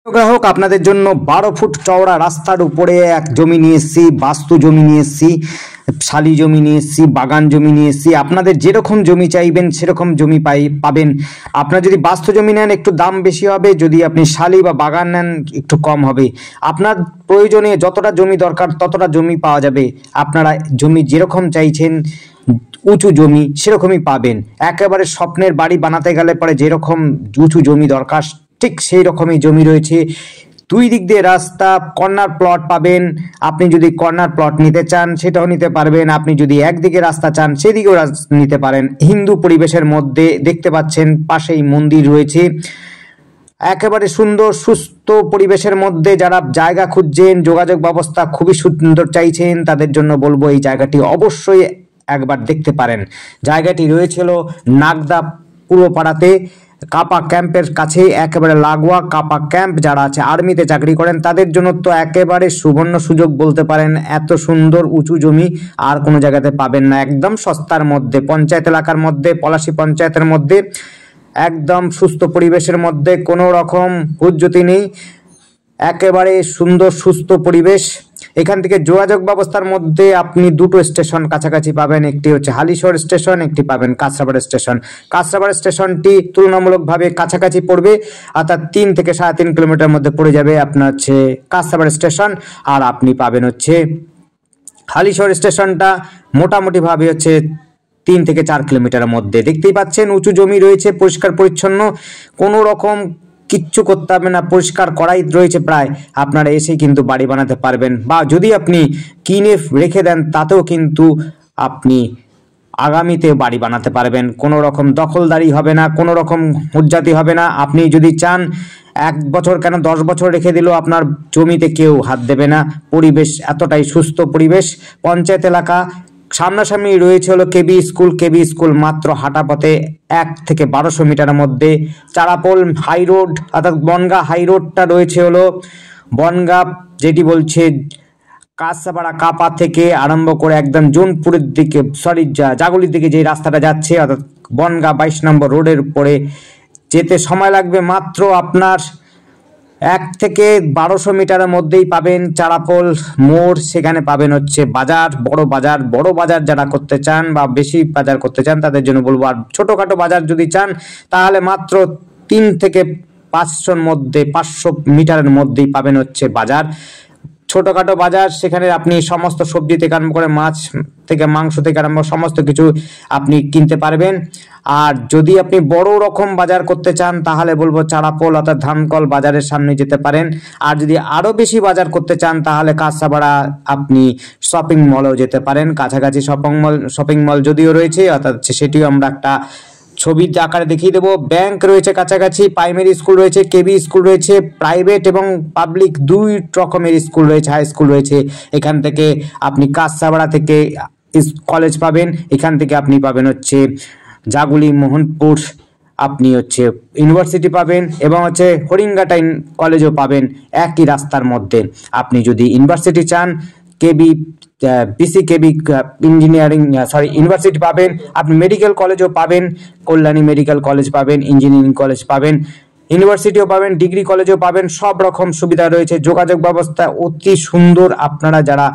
গ্রাহক আপনাদের জন্য 12 ফুট চওড়া রাস্তার উপরে এক জমি নিয়ে এসেছি, বাস্তু জমি নিয়ে এসেছি, শালি জমি নিয়ে এসেছি, বাগান জমি নিয়ে এসেছি। আপনাদের যেরকম জমি চাইবেন সেরকম জমি পাবেন। আপনারা যদি বাস্তু জমি নেন একটু দাম বেশি হবে, যদি আপনি শালি বা বাগান নেন একটু কম হবে। আপনার প্রয়োজনে যতটা জমি দরকার ততটা জমি পাওয়া যাবে। আপনারা জমি যেরকম চাইছেন উঁচু জমি সেরকমই পাবেন। একেবারে স্বপ্নের বাড়ি বানাতে গেলে পরে যেরকম উঁচু জমি দরকার ঠিক সেই রকমই জমি রয়েছে। দুই দিক দিয়ে রাস্তা, কর্নার প্লট পাবেন। আপনি যদি কর্নার প্লট নিতে চান সেটাও নিতে পারবেন, আপনি যদি একদিকে রাস্তা চান সেদিকেও নিতে পারেন। হিন্দু পরিবেশের মধ্যে দেখতে পাচ্ছেন পাশেই মন্দির রয়েছে। একেবারে সুন্দর সুস্থ পরিবেশের মধ্যে যারা জায়গা খুঁজছেন, যোগাযোগ ব্যবস্থা খুবই সুন্দর চাইছেন, তাদের জন্য বলবো এই জায়গাটি অবশ্যই একবার দেখতে পারেন। জায়গাটি রয়েছিল নাগদা পূর্বপাড়াতে, কাপা ক্যাম্পের কাছে একেবারে লাগোয়া। কাপা ক্যাম্প যারা আছে আর্মিতে চাকরি করেন তাদের জন্য তো একেবারে সুবর্ণ সুযোগ বলতে পারেন। এত সুন্দর উঁচু জমি আর কোনো জায়গাতে পাবেন না, একদম সস্তার মধ্যে, পঞ্চায়েত এলাকার মধ্যে, পলাশী পঞ্চায়েতের মধ্যে, একদম সুস্থ পরিবেশের মধ্যে, কোনো রকম হুজ্জতি নেই, একেবারে সুন্দর সুস্থ পরিবেশ। এখান থেকে যোগাযোগ ব্যবস্থার মধ্যে আপনি দুটো স্টেশন কাছাকাছি পাবেন, একটি হচ্ছে হালিশহর স্টেশন, একটি পাবেন কাঁচরাপাড়া স্টেশন। কাঁচরাপাড়া স্টেশনটি তুলনামূলকভাবে কাছাকাছি পড়বে, অর্থাৎ 3 থেকে 3.5 কিলোমিটার মধ্যে পড়ে যাবে আপনার হচ্ছে কাঁচরাপাড়া স্টেশন। আর আপনি পাবেন হচ্ছে হালিশহর স্টেশনটা মোটামুটি ভাবে হচ্ছে 3 থেকে 4 কিলোমিটারের মধ্যে। দেখতেই পাচ্ছেন উঁচু জমি রয়েছে, পরিষ্কার পরিচ্ছন্ন, কোনো রকম কিচ্ছু করতে হবে না, পরিষ্কার করাই রয়েছে প্রায়। আপনারা এসেই কিন্তু বাড়ি বানাতে পারবেন, বা যদি আপনি কিনে রেখে দেন তাতেও কিন্তু আপনি আগামীতে বাড়ি বানাতে পারবেন। কোনো রকম দখলদারি হবে না, কোনো রকম হুজ্জাতি হবে না। আপনি যদি চান 1 বছর কেন 10 বছর রেখে দিলেও আপনার জমিতে কেউ হাত দেবে না। পরিবেশ এতটাই সুস্থ পরিবেশ। পঞ্চায়েত এলাকা, সামনাসামনি রয়েছে হলো কেবি স্কুল। কেবি স্কুল মাত্র হাঁটা পথে 1 থেকে 1200 মিটারের মধ্যে। চারাপোল হাই রোড অর্থাৎ বনগাঁ হাই রোডটা রয়েছে হলো বনগাঁ, যেটি বলছে কাঁচরাপাড়া কাপা থেকে আরম্ভ করে একদম জোনপুরের দিকে, জাগুলির দিকে যে রাস্তাটা যাচ্ছে, অর্থাৎ বনগাঁ 22 নম্বর রোডের উপরে যেতে সময় লাগবে মাত্র আপনার 1 থেকে 1200 মিটারের মধ্যেই পাবেন চারাপোল মোড়। সেখানে পাবেন হচ্ছে বাজার, বড় বাজার। বড় বাজার যারা করতে চান বা বেশি বাজার করতে চান তাদের জন্য বলবো। আর ছোটখাটো বাজার যদি চান তাহলে মাত্র 3 থেকে 500 মধ্যে, 500 মিটারের মধ্যেই পাবেন হচ্ছে বাজার, ছোটখাটো বাজার। সেখানে আপনি সমস্ত সবজি থেকে আরম্ভ করে মাছ থেকে মাংস থেকে আরম্ভ সমস্ত কিছু আপনি কিনতে পারবেন। আর যদি আপনি বড় রকম বাজার করতে চান তাহলে বলবো চারাপোল অর্থাৎ ধানকল বাজারের সামনে যেতে পারেন। আর যদি আরো বেশি বাজার করতে চান তাহলে কাঁচরাপাড়া আপনি শপিং মলেও যেতে পারেন। কাছাকাছি শপিং মল যদিও রয়েছে, অর্থাৎ সেটিও আমরা একটা ছবির আকারে দেখিয়ে দেবো। ব্যাংক রয়েছে কাছাকাছি, প্রাইমারি স্কুল রয়েছে, কেবি স্কুল রয়েছে, প্রাইভেট এবং পাবলিক 2 রকমের স্কুল রয়েছে, হাই স্কুল রয়েছে। এখান থেকে আপনি কাঁচরাপাড়া থেকে কলেজ পাবেন, এখান থেকে আপনি পাবেন হচ্ছে জাগুলি মোহনপুর আপনি হচ্ছে ইউনিভার্সিটি পাবেন, এবং হচ্ছে হরিঙ্গাটা কলেজও পাবেন একই রাস্তার মধ্যে। আপনি যদি ইউনিভার্সিটি চান কেবি কেবি ইঞ্জিনিয়ারিং ইউনিভার্সিটি পাবেন, আপনি মেডিকেল কলেজও পাবেন, কল্যাণী মেডিকেল কলেজ পাবেন, ইঞ্জিনিয়ারিং কলেজ পাবেন, ইউনিভার্সিটিও পাবেন, ডিগ্রি কলেজও পাবেন, সব রকম সুবিধা রয়েছে। যোগাযোগ ব্যবস্থা অতি সুন্দর। আপনারা যারা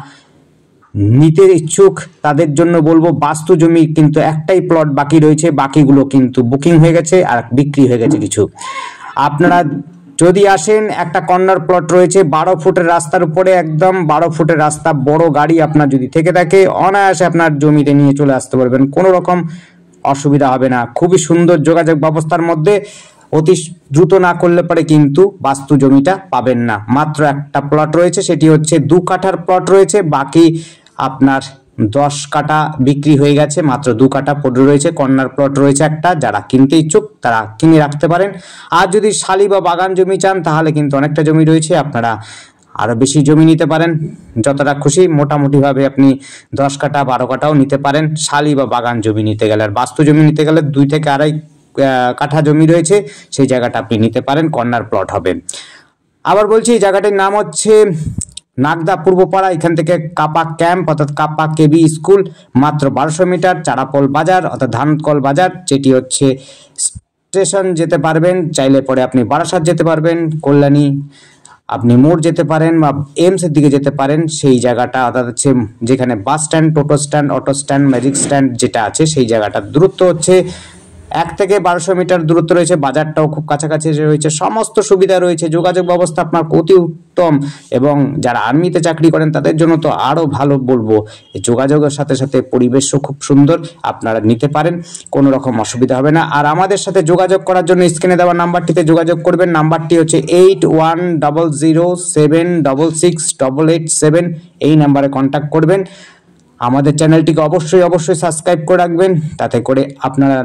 নিতে ইচ্ছুক তাদের জন্য বলবো বাস্তু জমি কিন্তু একটাই প্লট বাকি রয়েছে, বাকিগুলো কিন্তু বুকিং হয়ে গেছে আর বিক্রি হয়ে গেছে কিছু। আপনারা যদি আসেন, একটা কর্নার প্লট রয়েছে 12 ফুটের রাস্তার উপরে, একদম 12 ফুটের রাস্তা। বড় গাড়ি আপনার যদি থেকে থাকে অনায়াসে আপনার জমিতে নিয়ে চলে আসতে পারবেন, কোনো রকম অসুবিধা হবে না। খুবই সুন্দর যোগাযোগ ব্যবস্থার মধ্যে। অতি দ্রুত না করলে পরে কিন্তু বাস্তু জমিটা পাবেন না। মাত্র একটা প্লট রয়েছে, সেটি হচ্ছে 2 কাঠার প্লট রয়েছে, বাকি আপনার 10 কাঠা বিক্রি হয়ে গেছে, মাত্র 2 কাঠা পড়ে রয়েছে। কর্নার প্লট রয়েছে একটা, যারা কিনতে ইচ্ছুক তারা কিনে রাখতে পারেন। আর যদি শালি বা বাগান জমি চান তাহলে কিন্তু অনেকটা জমি রয়েছে, আপনারা আরো বেশি জমি নিতে পারেন, যতটা খুশি। মোটামুটি ভাবে আপনি 10 কাঠা 12 কাঠাও নিতে পারেন শালি বা বাগান জমি নিতে গেলে। আর বাস্তু জমি নিতে গেলে 2 থেকে 2.5 কাঠা জমি রয়েছে, সেই জায়গাটা আপনি নিতে পারেন, কর্নার প্লট হবে। আবার বলছি এই জায়গাটির নাম হচ্ছে নাগদা পূর্বপাড়া। এখান থেকে কাপা ক্যাম্প অর্থাৎ কাপা কেবি স্কুল মাত্র 1200 মিটার। চারাপোল বাজার অর্থাৎ ধানকল বাজার, যেটি হচ্ছে স্টেশন যেতে পারবেন, চাইলে পরে আপনি বারাসাত যেতে পারবেন, কল্যাণী আপনি মোড় যেতে পারেন বা এমস এর দিকে যেতে পারেন। সেই জায়গাটা অর্থাৎ হচ্ছে যেখানে bus stand, toto stand, auto stand, magic stand যেটা আছে সেই জায়গাটার দূরত্ব হচ্ছে 1 থেকে 1200 মিটার দূরত্ব রয়েছে। বাজারটাও খুব কাছাকাছি রয়েছে, সমস্ত সুবিধা রয়েছে, যোগাযোগ ব্যবস্থা আপনার অতি উত্তম, এবং যারা আর্মিতে চাকরি করেন তাদের জন্য তো আরও ভালো বলবো। এই যোগাযোগের সাথে সাথে পরিবেশও খুব সুন্দর, আপনারা নিতে পারেন, কোনো রকম অসুবিধা হবে না। আর আমাদের সাথে যোগাযোগ করার জন্য স্ক্রিনে দেওয়া নাম্বারটিতে যোগাযোগ করবেন। নাম্বারটি হচ্ছে 8100766887। এই নাম্বারে কন্ট্যাক্ট করবেন। আমাদের চ্যানেলটিকে অবশ্যই সাবস্ক্রাইব করে রাখবেন, তাতে করে আপনারা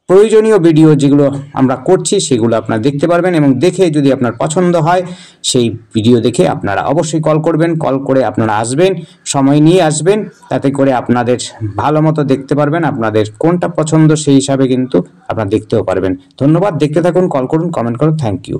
প্রয়োজনীয় ভিডিও যেগুলো আমরা করছি সেগুলো আপনারা দেখতে পারবেন, এবং দেখে যদি আপনার পছন্দ হয় সেই ভিডিও দেখে আপনারা অবশ্যই কল করবেন। কল করে আপনারা আসবেন, সময় নিয়ে আসবেন, তাতে করে আপনাদের ভালো মতো দেখতে পারবেন। আপনাদের কোনটা পছন্দ সেই হিসাবে কিন্তু আপনারা দেখতেও পারবেন। ধন্যবাদ, দেখতে থাকুন, কল করুন, কমেন্ট করুন। Thank you.